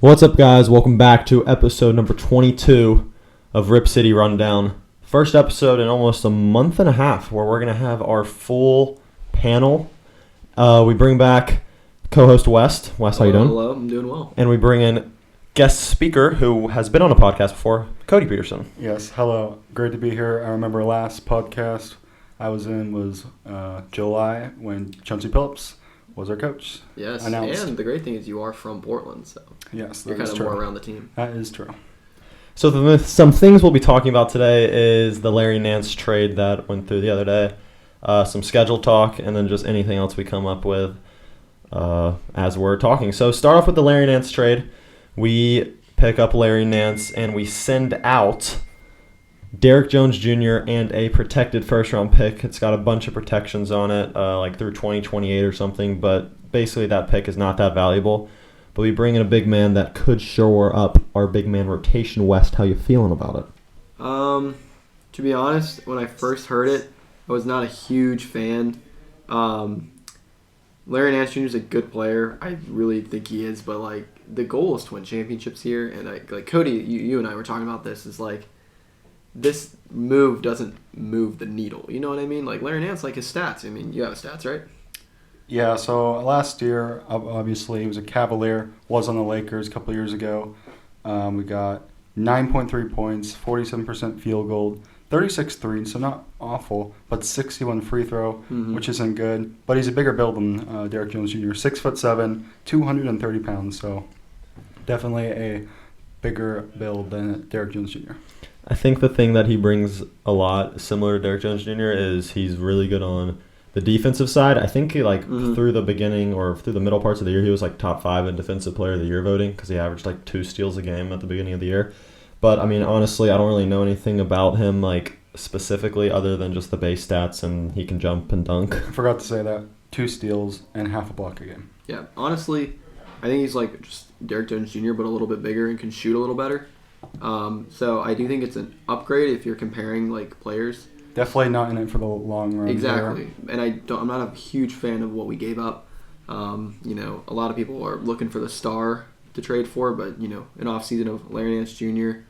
What's up, guys? Welcome back to episode number 22 of Rip City Rundown. First episode in almost a month and a half where we're going to have our full panel. We bring back co-host West. West, how you doing? Hello, I'm doing well. And we bring in guest speaker who has been on a podcast before, Cody Peterson. Yes, hello. Great to be here. I remember last podcast I was in was July when Chauncey Phillips was our coach. Yes, announced. And the great thing is you are from Portland, so yes, you're kind of more around the team. That is true. So some things we'll be talking about today is the Larry Nance trade that went through the other day, some schedule talk, and then just anything else we come up with as we're talking. So start off with the Larry Nance trade. We pick up Larry Nance and we send out Derrick Jones Jr. and a protected first-round pick. It's got a bunch of protections on it, like through 2028 or something, but basically that pick is not that valuable. But we bring in a big man that could shore up our big man rotation. West, how you feeling about it? To be honest, when I first heard it, I was not a huge fan. Larry Nance Jr. is a good player. I really think he is, but like the goal is to win championships here. And like Cody, you and I were talking about this. Is like this move doesn't move the needle. You know what I mean? Like Larry Nance, like his stats. I mean, you have his stats, right? Yeah, so last year, obviously, he was a Cavalier, was on the Lakers a couple years ago. We got 9.3 points, 47% field goal, 36 threes, so not awful, but 61 free throw, which isn't good. But he's a bigger build than Derrick Jones Jr., 6'7", 230 pounds, so definitely a bigger build than Derrick Jones Jr. I think the thing that he brings a lot similar to Derrick Jones Jr. is he's really good on the defensive side. I think he through the beginning or through the middle parts of the year, he was like top 5 in defensive player of the year voting because he averaged like 2 steals a game at the beginning of the year. But I mean, honestly, I don't really know anything about him like specifically other than just the base stats, and he can jump and dunk. I forgot to say that. 2 steals and half a block a game. Yeah, honestly, I think he's like just Derrick Jones Jr., but a little bit bigger and can shoot a little better. So I do think it's an upgrade if you're comparing like players. Definitely not in it for the long run. Exactly, and I'm not a huge fan of what we gave up. A lot of people are looking for the star to trade for, but an offseason of Larry Nance Jr.,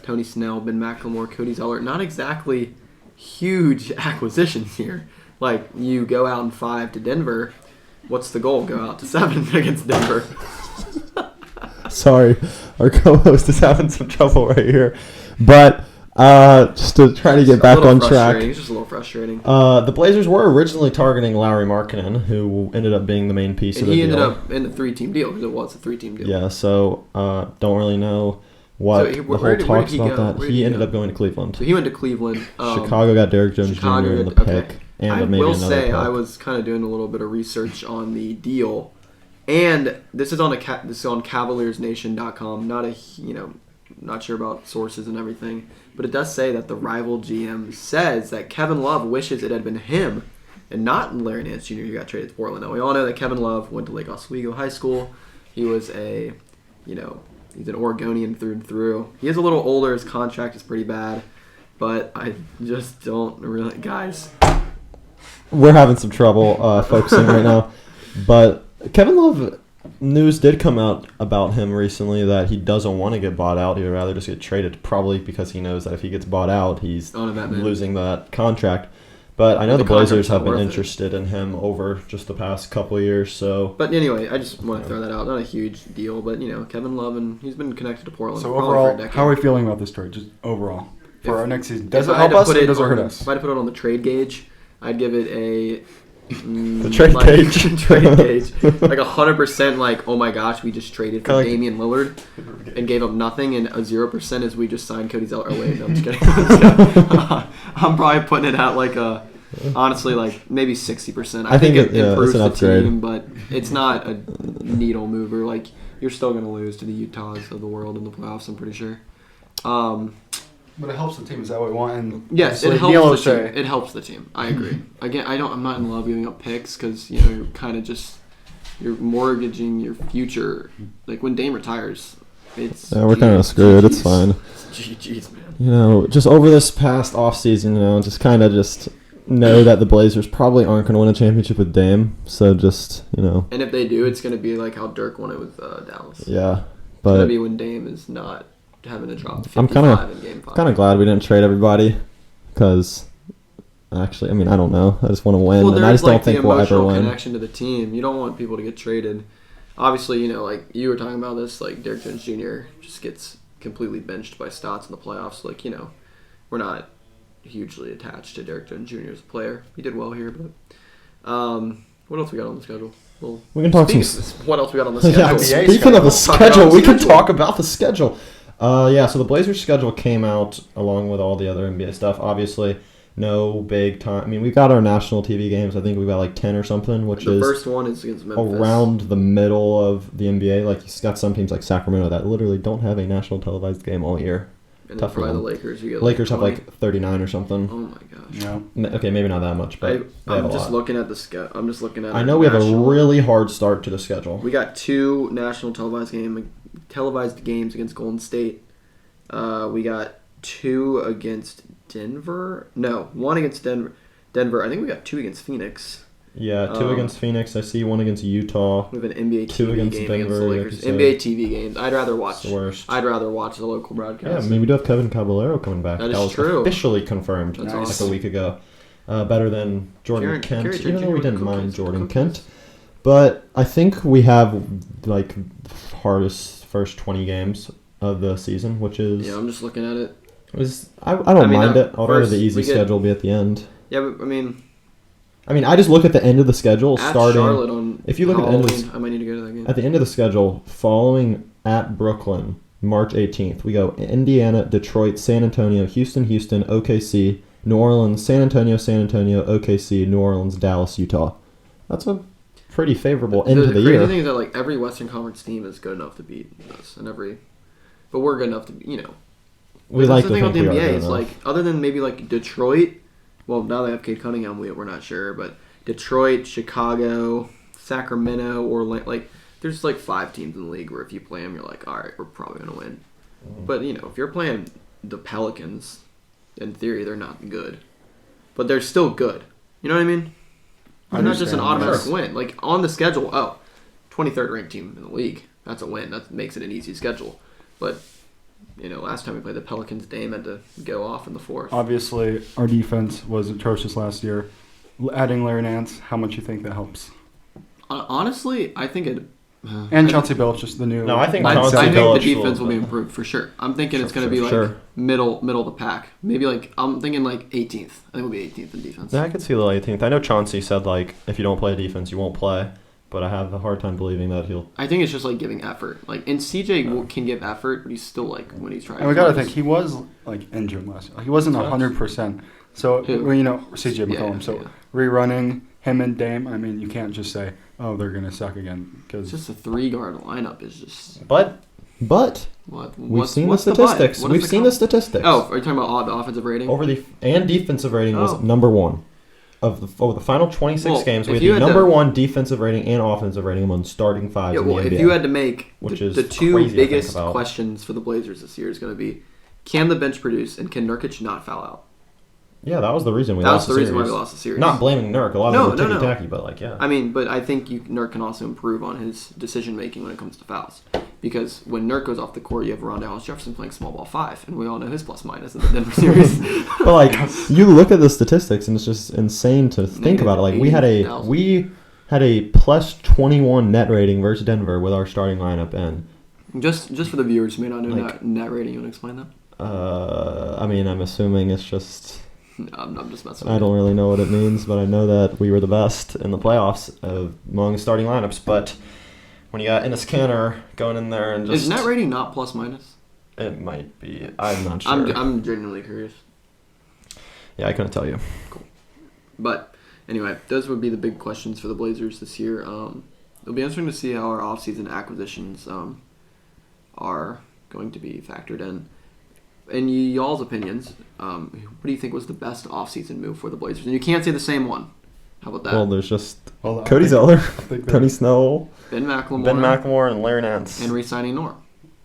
Tony Snell, Ben McLemore, Cody Zeller, not exactly huge acquisitions here. Like you go out in 5 to Denver, what's the goal? Go out to 7 against Denver. Sorry, our co-host is having some trouble right here, but just to try to get back on track. It's just a little frustrating. The Blazers were originally targeting Lauri Markkanen, who ended up being the main piece of the deal. And he ended up in the 3-team deal because it was a 3-team deal. Yeah, so don't really know what the whole talks about that. He ended up going to Cleveland. So he went to Cleveland. Chicago got Derrick Jones Jr. in the pick. And I maybe will another say pick. I was kind of doing a little bit of research on the deal, and this is on CavaliersNation.com. Not sure about sources and everything, but it does say that the rival GM says that Kevin Love wishes it had been him and not Larry Nance Jr. who got traded to Portland. Now we all know that Kevin Love went to Lake Oswego High School. He was he's an Oregonian through and through. He is a little older. His contract is pretty bad, but I just don't really, guys. We're having some trouble focusing right now, but Kevin Love news did come out about him recently that he doesn't want to get bought out. He'd rather just get traded, probably because he knows that if he gets bought out, he's losing that contract. But I know the Blazers have been interested in him over just the past couple of years. So, but anyway, I just want to throw that out. Not a huge deal, but Kevin Love, and he's been connected to Portland. So overall, overall, how are we feeling about this trade? Just overall for our next season, does it help us or does it hurt us? If I had to put it on the trade gauge, I'd give it a the trade gauge, like 100%. Like, oh my gosh, we just traded for Damian Lillard and gave up nothing, and a 0% is we just signed Cody Zeller. Oh wait, no, I'm just kidding. I'm probably putting it at like honestly, like maybe 60%. I think it improves the team, but it's not a needle mover. Like you're still gonna lose to the Utahs of the world in the playoffs. I'm pretty sure. But it helps the team. Is that what we want? And yes, it helps the team. It helps the team. I agree. Again, I'm not in love giving up picks because you're kind of just you're mortgaging your future. Like when Dame retires, we're kind of screwed. It's fine. GG's, man. Just over this past offseason, just kind of just know that the Blazers probably aren't going to win a championship with Dame. So just And if they do, it's going to be like how Dirk won it with Dallas. Yeah. But gonna be when Dame is not having to drop 55 I'm in Game 5. kind of glad we didn't trade everybody because actually, I mean, I don't know. I just want to win, Well, and I there's just don't like the think we'll ever emotional win. connection to the team. You don't want people to get traded. Obviously, like you were talking about this, like Derrick Jones Jr. just gets completely benched by Stotts in the playoffs. Like, we're not hugely attached to Derrick Jones Jr. as a player. He did well here, but what else we got on the schedule? Well, We can talk some. what else we got on the schedule? Yeah, NBA speaking of the schedule. Talk about schedule, the we can schedule. talk about the schedule. Yeah, so the Blazers' schedule came out along with all the other NBA stuff. Obviously, no big time. I mean, we've got our national TV games. I think we've got like 10 or something, which The is first one is against Memphis. around the middle of the NBA. Like, you've got some teams like Sacramento that literally don't have a national televised game all year. And then tough for probably the them. Lakers. You get Lakers have 20. like 39 or something. Oh my gosh. Yeah. Okay, maybe not that much, but they have I'm a just lot. looking at the schedule. I'm just looking at. I our know we have a national- really hard start to the schedule. We got 2 national televised games against Golden State. We got 2 against Denver. No, 1 against Denver. I think we got 2 against Phoenix. Yeah, 2 against Phoenix. I see 1 against Utah. We have an NBA 2 TV against game Denver, against the like Lakers. you said. NBA TV games. I'd rather watch. It's the worst. I'd rather watch the local Yeah, broadcast. I mean, we do have Kevin Caballero coming back. That is was true. officially confirmed That's like awesome. a week ago. Better than Jordan Kerry Kent, Trent even though we Jr. didn't cookies, mind Jordan cookies. Kent. But I think we have like hardest first 20 games of the season, which is Yeah, I'm just looking at it. I don't mean, mind it. I'd rather first, the easy we get- schedule be at the end. Yeah, but I mean, I just look at the end of the schedule at starting Charlotte on if you look at the end of Halloween, I might need to go to that game. at the end of the schedule following at Brooklyn, March 18th. We go Indiana, Detroit, San Antonio, Houston, OKC, New Orleans, San Antonio, OKC, New Orleans, Dallas, Utah. That's a pretty favorable end to the crazy year. thing is that like every Western Conference team is good enough to beat us, but we're good enough to We That's like the to thing think with we the are NBA good is enough. like other than maybe like Detroit. Well, now they have Cade Cunningham. We're not sure, but Detroit, Chicago, Sacramento, or like there's like 5 teams in the league where if you play them, you're like, all right, we're probably gonna win. But if you're playing the Pelicans, in theory they're not good, but they're still good. You know what I mean? They're not just an Understand, automatic yes. win. Like on the schedule, 23rd ranked team in the league. That's a win. That makes it an easy schedule. But last time we played the Pelicans, Dame had to go off in the 4th. Obviously, our defense was atrocious last year. Adding Larry Nance, how much you think that helps? Honestly, I think it. And Chauncey Billups, just the new. No, I think I Chauncey think Billups the defense will- will be improved for sure. I'm thinking it's Sure, going to be like sure. middle of the pack. Maybe like I'm thinking like 18th. I think we'll be 18th in defense. Yeah, I could see the 18th. I know Chauncey said like if you don't play defense, you won't play. But I have a hard time believing that he'll. I think it's just like giving effort. Like, and CJ can give effort, but he's still like when he's trying. And we gotta think he was like injured last year. He wasn't 100%. So Who? CJ McCollum. Yeah, So yeah. rerunning him and Dame. I mean, you can't just say, oh, they're gonna suck again It's because just a 3-guard lineup is just But what. we've seen the what's but? statistics. What is We've seen the count? statistics. Oh, are you talking about the offensive rating? Over the and defensive rating was Oh. number 1 over the final 26 Well, games. We if had you the had number to- 1 defensive rating and offensive rating among starting 5 Yeah, in the well, NBA. if you had to make Which the is 2 crazy to think biggest about. questions for the Blazers this year is going to be, can the bench produce and can Nurkic not foul out? Yeah, that was the reason we That was lost the the reason why series. we lost the series. Not blaming Nurk. A lot No, of them no, were no. ticky-tacky, but like, yeah. I mean, but I think Nurk can also improve on his decision making when it comes to fouls. Because when Nurk goes off the court, you have Ron Dallas Jefferson playing small ball 5, and we all know his plus minus in the Denver series. But like, you look at the statistics, and it's just insane to think Negative about it. Like, we had 80,000. a plus 21 net rating versus Denver with our starting lineup, and just for the viewers who may not know Like- net rating, you want to explain that? I'm assuming it's just. No, I'm just messing with I you. don't really know what it means, but I know that we were the best in the playoffs among starting lineups. But when you got Enes Kanter going in there and just Is net rating not plus minus? it might be. I'm not sure. I'm genuinely curious. Yeah, I couldn't tell you. But anyway, those would be the big questions for the Blazers this year. It'll be interesting to see how our offseason acquisitions are going to be factored in. In y'all's opinions, what do you think was the best offseason move for the Blazers? And you can't say the same one. How about that? Well, there's just Well, I Cody think- Zeller, I think that- Tony Snell, Ben McLemore, Ben McLemore, and Larry Nance. and re-signing Norm.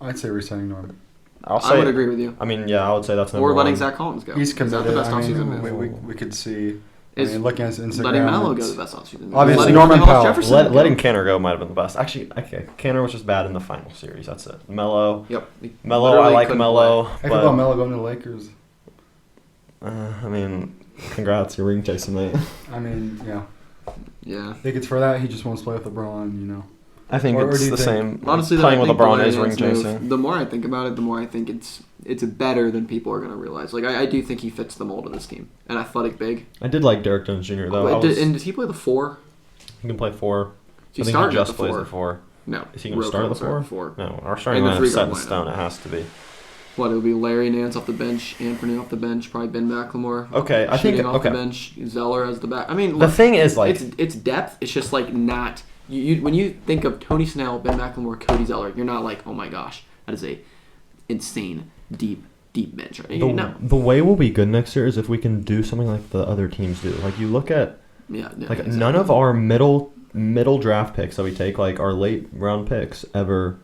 I'd say resigning Norm. I'll say. I would agree with you. I mean, yeah, I would say that's number Or letting one. Zach Collins go. He's Is that committed. the best I offseason mean, move? we could see I mean, looking at his Instagram, letting Melo go the best offseason. Obviously, Letting Norman Hollis Powell. Jefferson go. Letting Canner go might have been the best. Actually, okay, Canner was just bad in the final series. That's it. Melo. Yep. Melo, I Literally like couldn't Melo. I forgot about Melo going to the Lakers. I mean, congrats, you're ring chasing, mate. I mean, yeah. Yeah. I think it's for that. He just wants to play with LeBron, you know. I think Or it's do you the think- same. Honestly, Playing though, I with think the LeBron Larry is ring Nance move, chasing. the more I think about it, the more I think it's better than people are going to realize. Like, I do think he fits the mold of this team. An athletic big. I did like Derrick Jones Jr. though. And does he play the 4? He can play 4. Is he I think he starting just at the plays 4? the 4. No. Is he going to start at the 4? No, our starting And the lineup set in three-guard stone. lineup. It has to be. What, it'll be Larry Nance off the bench, Anthony off the bench, probably Ben McLemore. Okay, I think shooting off okay. the bench, Zeller as the back. I mean, The look, thing is, like, it's depth. It's just like not you when you think of Tony Snell, Ben McLemore, Cody Zeller, you're not like, oh my gosh, that is a insane deep bench. Right? No. the way we'll be good next year is if we can do something like the other teams do. Like you look at Exactly. none of our middle draft picks that we take, like our late round picks, ever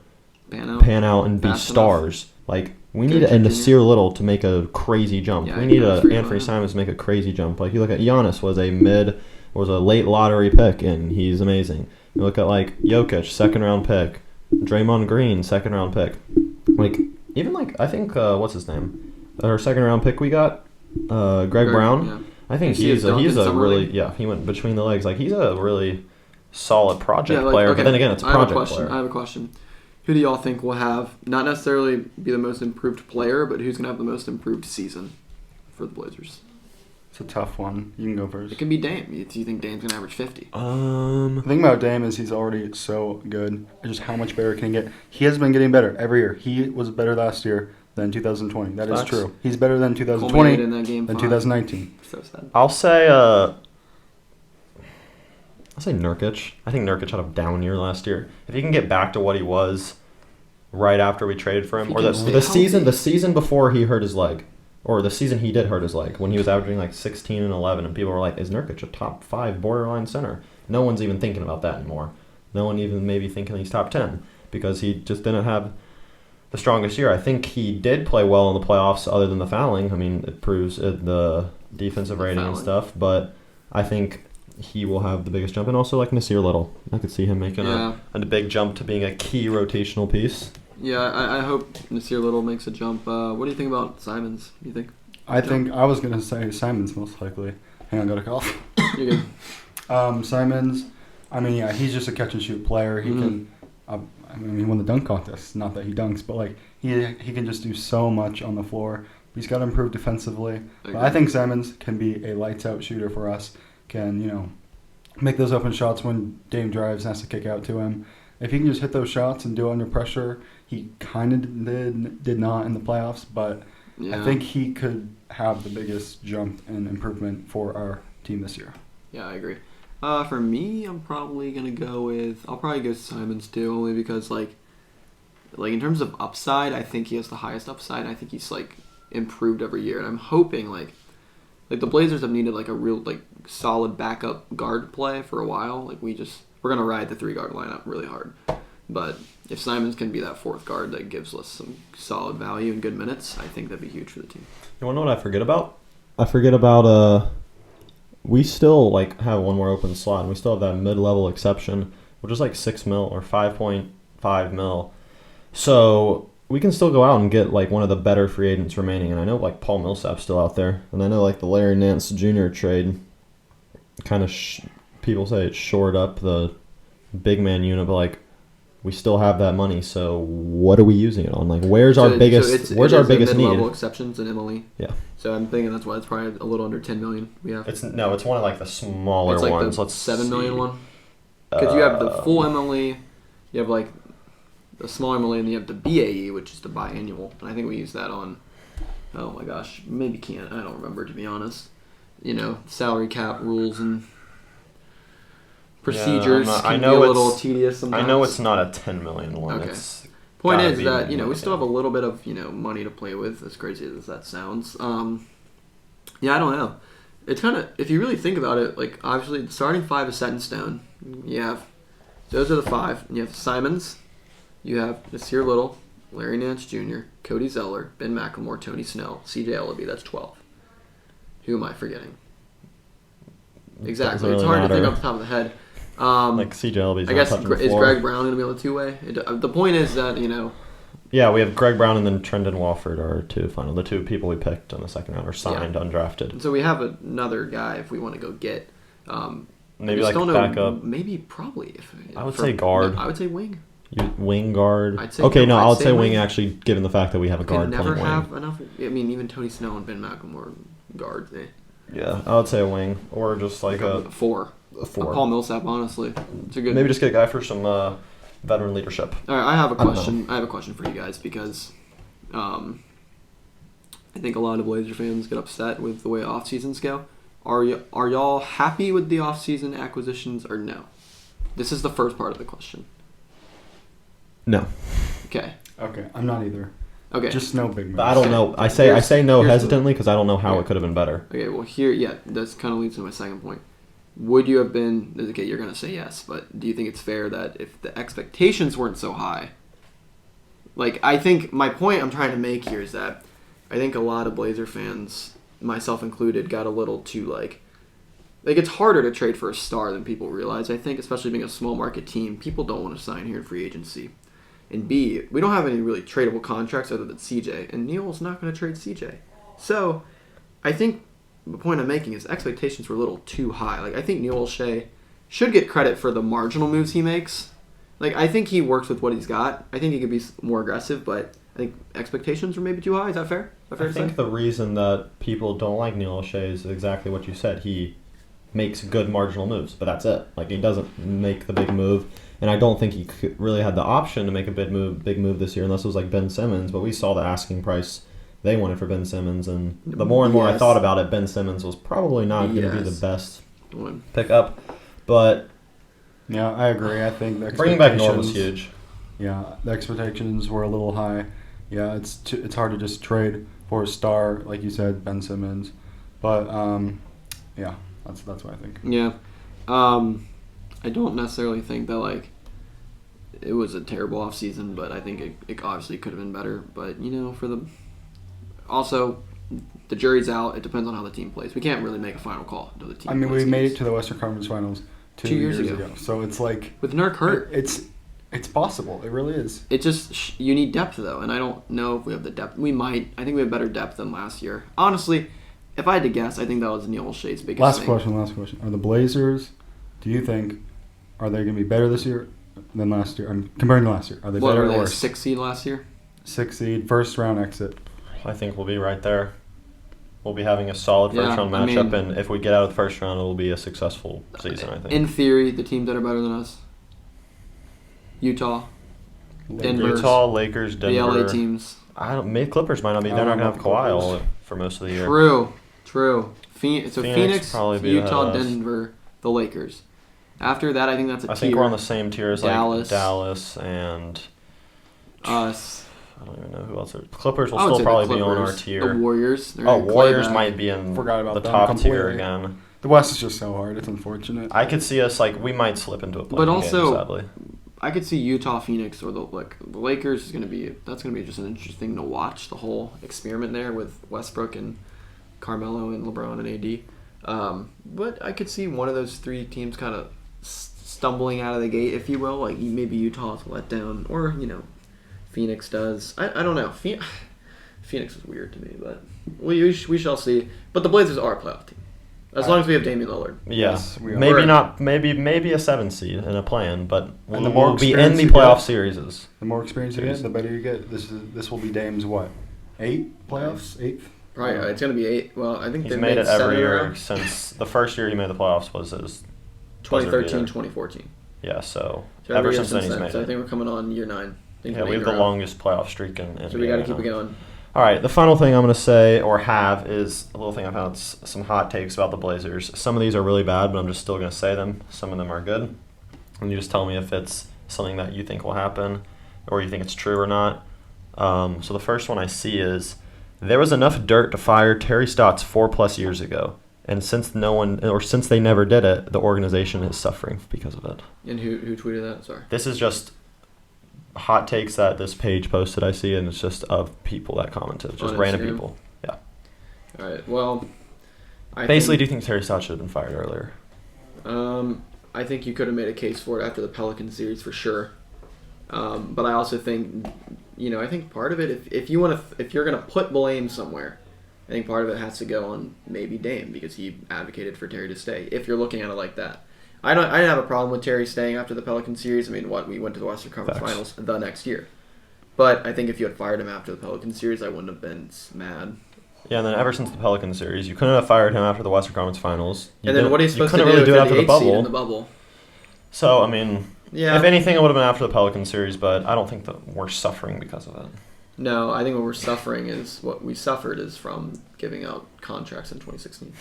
pan out and be Fast stars. Like we Good need a Jr. Nasir Little to make a crazy jump. Yeah, we need that's a pretty Anthony good. Simons to make a crazy jump. Like you look at Giannis was a late lottery pick and he's amazing. You look at like Jokic, second round pick, Draymond Green, second round pick. Like even like I think what's his name? Our second round pick we got Greg Brown. Yeah. I think You see his dunk in he's a summer really league? he went between the legs. Like he's a really solid project player. Okay, But then again, it's a project player. I have a question. Who do y'all think will have not necessarily be the most improved player, but who's gonna have the most improved season for the Blazers? It's a tough one. You can go first. It can be Dame. Do you think Dame's gonna average 50? The thing about Dame is he's already so good. Just how much better can he get? He has been getting better every year. He was better last year than 2020. That is Facts. true. He's better than Culminated 2020 in that game than 5. 2019. So sad. I'll say Nurkic. I think Nurkic had a down year last year. If he can get back to what he was right after we traded for him, If or he the can stay season healthy. the season before he hurt his leg, or the season he did hurt his leg when he was averaging like 16 and 11, and people were like, "Is Nurkic a top 5 borderline center?" No one's even thinking about that anymore. No one even maybe thinking he's top 10 because he just didn't have the strongest year. I think he did play well in the playoffs, other than the fouling. I mean, it proves the defensive The rating and fouling. stuff, but I think he will have the biggest jump, and also like Nasir Little. I could see him making a big jump to being a key rotational piece. Yeah, I hope Nasir Little makes a jump. What do you think about Simons? You think? I think I was gonna say Simons most likely. Hang on, got a cough. You're good. Simons. I mean, yeah, he's just a catch and shoot player. He Mhm. can. I mean, he won the dunk contest. Not that he dunks, but like he can just do so much on the floor. He's got to improve defensively. But I think Simons can be a lights out shooter for us. Can make those open shots when Dame drives and has to kick out to him. If he can just hit those shots and do it under pressure, he kind of did not in the playoffs, but Yeah. I think he could have the biggest jump and improvement for our team this year. Yeah, I agree. For me, I'll probably go Simons too, only because like in terms of upside, I think he has the highest upside. I think he's like improved every year, and I'm hoping like the Blazers have needed like a real like solid backup guard play for a while. Like we're gonna ride the 3-guard lineup really hard, but if Simons can be that 4th guard that gives us some solid value and good minutes, I think that'd be huge for the team. You want to know what I forget about? I forget about we still like have one more open slot, and we still have that mid-level exception, which is like $6 million or $5.5 million. So we can still go out and get like one of the better free agents remaining. And I know like Paul Millsap's still out there, and I know like the Larry Nance Jr. trade kind of people say it shored up the big man unit, but like we still have that money. So what are we using it on? Like where's our biggest need? Mid-level exceptions in MLE. Yeah. So I'm thinking that's why it's probably a little under $10 million we have. It's one of like the smaller It's like ones. the Let's $7 million see. one. Because you have the full MLE, you have like the smaller MLE, and you have the BAE, which is the biannual. And I think we use that on, oh my gosh, maybe can't. I don't remember, to be honest. Salary cap rules and procedures can be a little tedious sometimes. I know it's not a $10 million one. Okay. It's Point gotta is be that we more, still have a little bit of money to play with, as crazy as that sounds. I don't know. It's kind of, if you really think about it, like obviously the starting 5 is set in stone. Those are the 5. And you have Simons, you have Nasir Little, Larry Nance Jr., Cody Zeller, Ben McLemore, Tony Snell, CJ Ellaby. That's 12. Who am I forgetting? exactly. doesn't It's really hard to think matter. off the top of the head. Like CJLB's I not guess touching the is floor. Greg Brown going to be on the two-way? The point is that, Yeah, we have Greg Brown and then Trendon Walford are two final. The two people we picked in the second round are signed, undrafted. so we have another guy if we want to go get. Maybe I like just don't know, backup. Maybe probably. I would say guard. No, I would say wing. Wing guard. I'd say okay, no, I'd I would say say wing wing. actually, given the fact that we have a guard Can never playing have wing. enough. I mean, even Tony Snow and Ben Malcolm were guards. Yeah, I would say a wing or just like a four. four. Paul Millsap, honestly, it's a good. Maybe just get a guy for some veteran leadership. All right, I have a don't know. question. I have a question for you guys because, I think a lot of Blazer fans get upset with the way offseasons go. Are y'all happy with the offseason acquisitions or no? This is the first part of the question. No, Okay. Okay, I'm not either. Okay. Just no big moves. I don't know. I say no here's the- hesitantly because I don't know how Okay. it could have been better. Okay. Well, that kind of leads to my second point. Would you have been? Okay, you're gonna say yes, but do you think it's fair that if the expectations weren't so high? Like, I think my point I'm trying to make here is that I think a lot of Blazer fans, myself included, got a little too like it's harder to trade for a star than people realize. I think, especially being a small market team, people don't want to sign here in free agency. And B, we don't have any really tradable contracts other than CJ, and Neal's not going to trade CJ. So, I think the point I'm making is expectations were a little too high. Like, I think Neal O'Shea should get credit for the marginal moves he makes. Like, I think he works with what he's got. I think he could be more aggressive, but I think expectations were maybe too high. Is that fair? Is that fair I to think say? the reason that people don't like Neal O'Shea is exactly what you said. He makes good marginal moves, but that's it. Like, he doesn't make the big move. And I don't think he really had the option to make a big move this year unless it was like Ben Simmons. But we saw the asking price they wanted for Ben Simmons, and the more and more I Yes. thought about it, Ben Simmons was probably not going to be Yes. the best One. pickup. But Yeah, I agree. I think the bringing back Norm was expectations- huge. Yeah, the expectations were a little high. Yeah, it's hard to just trade for a star like you said, Ben Simmons. But yeah, that's what I think. Yeah. I don't necessarily think that, like, it was a terrible offseason, but I think it obviously could have been better. But, also, the jury's out. It depends on how the team plays. We can't really make a final call until the team I mean, plays we made games. it to the Western Conference Finals 2 years years ago. ago. So it's like With Nurk hurt. it's possible. It really is. It just, you need depth, though, and I don't know if we have the depth. We might. I think we have better depth than last year. Honestly, if I had to guess, I think that was Neal O'Shea's biggest Last thing. question. Are the Blazers, do you think, are they going to be better this year than last year? Comparing to last year, are they What better were or they, a worse? 6th seed last year? 6th seed, first round exit. I think we'll be right there. We'll be having a solid Yeah, first round I matchup, mean- and if we get out of the first round, it'll be a successful season, I think. In theory, the teams that are better than us. Utah, Denver, Utah, Lakers, the LA Denver. teams. Clippers might not be. I They're not don't going to have know Kawhi Clippers. for most of the year. True. Phoenix Phoenix, probably be Utah, ahead of us. Denver, the Lakers. After that, I think that's a I tier. think we're on the same tier as Dallas. like Dallas and Us. I don't even know who else. Clippers will I would still say probably the be on our Clippers, tier. The Warriors. They're Oh, gonna play Warriors back. might be in Forgot about the them top tier completely. again. The West is just so hard. It's unfortunate. I could see us we might slip into a play-in But also- game, sadly. I could see Utah, Phoenix, or the Lakers is that's gonna be just an interesting to watch, the whole experiment there with Westbrook and Carmelo and LeBron and AD. But I could see one of those three teams kind of stumbling out of the gate, if you will. Like maybe Utah's let down, or Phoenix does. I don't know. Phoenix is weird to me, but we shall see. But the Blazers are a playoff team, as long as we have Damian Lillard. Yeah, Yes, we are. maybe We're- not. Maybe a 7 seed in a play-in, but And the more we'll be in experience the you playoff get- series. The more experience you get, the better you get. This will be Dame's what? 8 playoffs? 8th? Probably it's gonna be 8. Well, I think He's they made it 7 every in a year row. since the first year he made the playoffs was his 2013, buzzer 2014. beater. Yeah, so So ever every year since then he's made So I it. think we're coming on year 9. I think Yeah, we're we have 8 the in a row. longest playoff streak in NBA. So we got to keep now. it going. All right, the final thing I'm going to say or have is a little thing I found some hot takes about the Blazers. Some of these are really bad, but I'm just still going to say them. Some of them are good. And you just tell me if it's something that you think will happen or you think it's true or not. So the first one I see is there was enough dirt to fire Terry Stotts 4+ years ago. And since since they never did it, the organization is suffering because of it. And who tweeted that? Sorry. This is just hot takes that this page posted, I see, and it's just of people that commented, just On random Instagram? people. Yeah. All right. Well, Basically, do you think Terry Stotts should have been fired earlier? I think you could have made a case for it after the Pelican series for sure. But I also think, I think part of it, if you're gonna put blame somewhere, I think part of it has to go on maybe Dame because he advocated for Terry to stay. If you're looking at it like that, I didn't have a problem with Terry staying after the Pelican series. I mean, we went to the Western Conference Finals the next year. But I think if you had fired him after the Pelican series, I wouldn't have been mad. Yeah, and then ever since the Pelican series, you couldn't have fired him after the Western Conference Finals. And then what are you supposed to do really if do it you're after the the 8th seed in bubble. the bubble? So, I mean, yeah. If anything, it would have been after the Pelican series, but I don't think that we're suffering because of it. No, I think what we're suffering is what we suffered is from giving out contracts in 2016.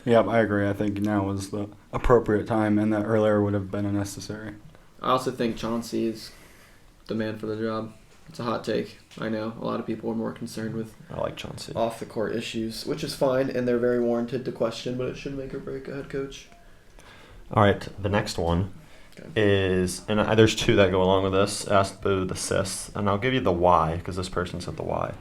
Yep, I agree. I think now is the appropriate time, and that earlier would have been unnecessary. I also think Chauncey is the man for the job. It's a hot take. I know. A lot of people are more concerned with I like Chauncey. off-the-court issues, which is fine, and they're very warranted to question, but it shouldn't make or break a head coach. All right, the next one is, and there's two that go along with this, asked Boo the assists, and I'll give you the why, because this person said the why.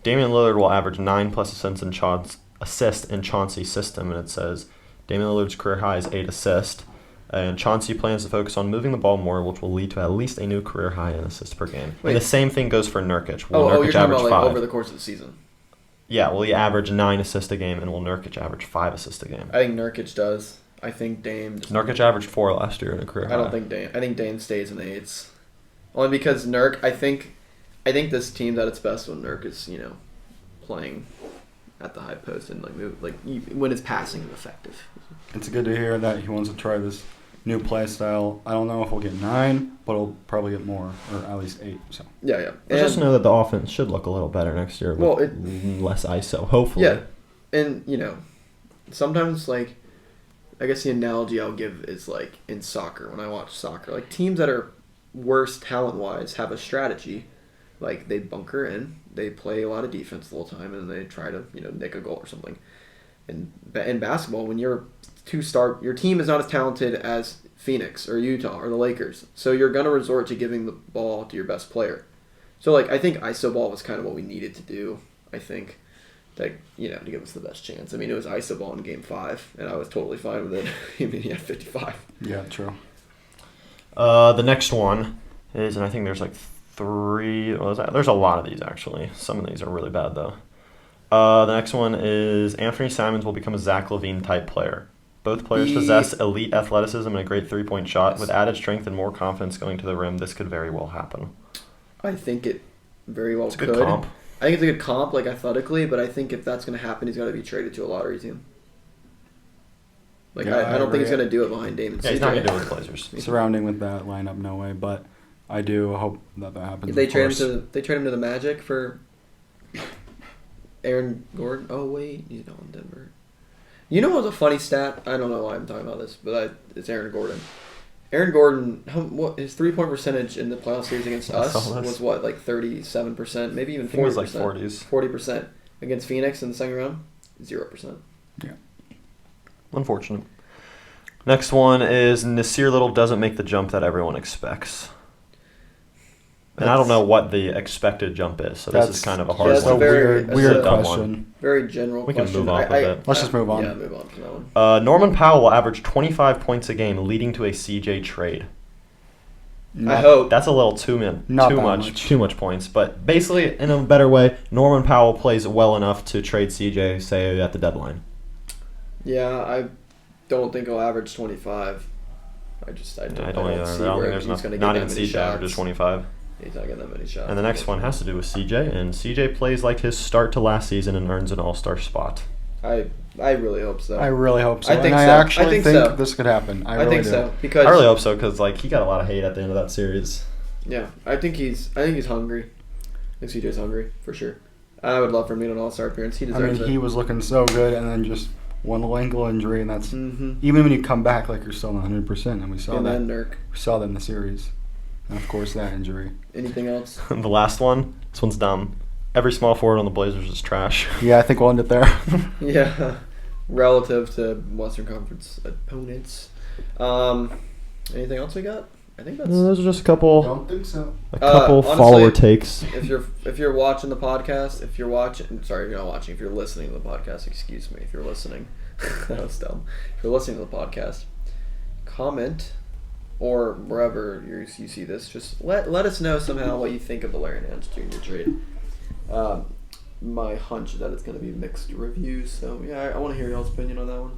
Damian Lillard will average 9+ assists in Chauncey's system, and it says Damian Lillard's career high is 8 assists, and Chauncey plans to focus on moving the ball more, which will lead to at least a new career high in assists per game. Wait. And the same thing goes for Nurkic. Will You're Nurkic talking average about 5? over the course of the season. Yeah, will he average 9 assists a game, and will Nurkic average 5 assists a game? I think Nurkic does. I think Dame... Nurkic averaged 4 last year in a career high. I don't think Dame... I think Dame stays in the 8s. Only because Nurk... I think this team's at its best when Nurk is, playing at the high post and when his passing is effective. It's good to hear that he wants to try this new play style. I don't know if we'll get 9, but we'll probably get more, or at least 8. So Yeah. But just know that the offense should look a little better next year with less ISO, hopefully. Yeah, and sometimes I guess the analogy I'll give is in soccer. When I watch soccer, teams that are worse talent-wise have a strategy. They bunker in, they play a lot of defense the whole time, and they try to nick a goal or something. And in basketball, when your team is not as talented as Phoenix or Utah or the Lakers, so you're gonna resort to giving the ball to your best player. So I think ISO ball was kind of what we needed to do. I think that to give us the best chance. I mean, it was ISO ball in Game 5, and I was totally fine with it. I mean, he had 55. yeah, true. The next one is, and I think there's 3. There's a lot of these actually. Some of these are really bad though. The next one is Anthony Simons will become a Zach LaVine type player. Both players possess elite athleticism and a great 3-point shot. Yes. With added strength and more confidence going to the rim, this could very well happen. I think it very well It's a could. good comp. I think it's a good comp, athletically, but I think if that's going to happen, he's got to be traded to a lottery team. I don't think he's going to do it behind Dame and Yeah, he's not going to do it with the Blazers. Surrounding with that lineup, no way. But I do hope that happens. If they trade him to the Magic for Aaron Gordon. Oh wait, he's not in Denver. What's a funny stat? I don't know why I'm talking about this, but it's Aaron Gordon. Aaron Gordon, his 3-point percentage in the playoff series against us was 37%, maybe even 40%. It was 40s. 40% against Phoenix in the second round, 0%. Yeah. Unfortunate. Next one is Nasir Little doesn't make the jump that everyone expects. And I don't know what the expected jump is, so this is kind of a hard that's one. a very weird dumb question. one. Very general We question. can move on with it. Let's just move on. Yeah, move on from that one. Norman Powell will average 25 points a game, leading to a CJ trade. I hope. That's a little too much points. But basically, in a better way, Norman Powell plays well enough to trade CJ, say, at the deadline. Yeah, I don't think he'll average 25. I don't see I don't where think he's there's going to get not that even many CJ shots. averages 25. He's not getting that many shots. And the next one has to do with CJ, and CJ plays like his start to last season and earns an all-star spot. I really hope so. I really hope so. I think and so. I actually think think so. this could happen. I really think do. so because I really hope so because he got a lot of hate at the end of that series. Yeah, I think he's hungry. I think CJ's hungry for sure. I would love for him to get an all-star appearance. He deserves it. He was looking so good, and then just one little ankle injury, and that's Mm-hmm. even when you come back, you're still not 100%, and we saw And that. then Nurk. We saw that in the series, and of course that injury. Anything else? The last one, this one's dumb. Every small forward on the Blazers is trash. Yeah, I think we'll end it there. Yeah, relative to Western Conference opponents. Anything else we got? I think that's. Those are just a couple. Don't think so. Honestly, follower takes. If you're watching the podcast, if you're not watching. If you're listening to the podcast, excuse me. If you're listening, that was dumb. If you're listening to the podcast, comment or wherever you see this, just let us know somehow what you think of the Larry Nance Jr. trade. My hunch is that it's going to be mixed reviews, so yeah, I want to hear y'all's opinion on that one.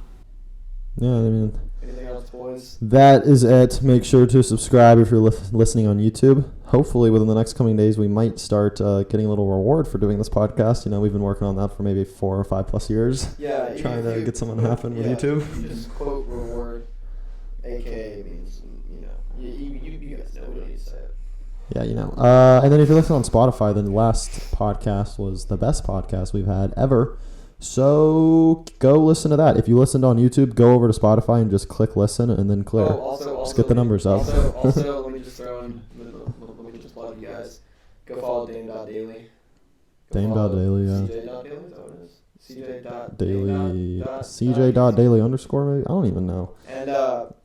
Yeah, I mean, anything else, boys? That is it. Make sure to subscribe if you're listening on YouTube. Hopefully, within the next coming days, we might start getting a little reward for doing this podcast. You know, we've been working on that for maybe 4 or 5 plus years. Yeah, trying to get someone to happen with YouTube. You just quote reward, aka means you guys know. We don't need to say it. Yeah, you know. And then if you're listening on Spotify, then the last podcast was the best podcast we've had ever. So go listen to that. If you listened on YouTube, go over to Spotify and just click listen and then clear. Also, just get the numbers up. Also, let me just throw in, let me just plug you guys. Go follow Dame.Daily. Dame.Daily, yeah. CJ.Daily, is that what it is? Daily. CJ.Daily underscore, maybe? I don't even know.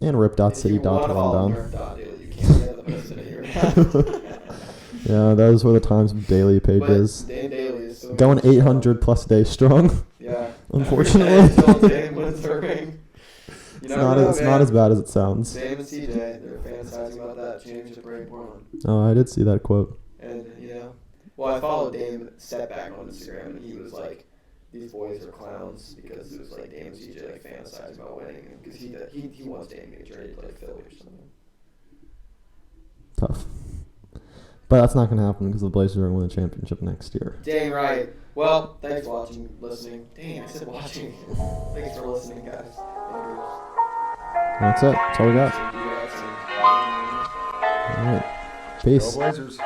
And rip.city.rundown. You can't get the person in here. Yeah, those were the times of daily pages. Dame Daily is so going 800 plus days strong. Yeah. Unfortunately. It's not as bad as it sounds. Dame and CJ, they're fantasizing about that championship ring in Portland. Oh, I did see that quote. And, I followed Dame Setback on Instagram, and he was like, these boys are clowns, because it was like Dame and CJ like fantasizing about winning, because he wants Dame to get traded to like Philly or something. Tough. But that's not going to happen because the Blazers are going to win the championship next year. Dang right. Well, thanks for watching, listening. Dang, I said watching. Thanks for listening, guys. That's it. That's all we got. All right. Peace. Go Blazers.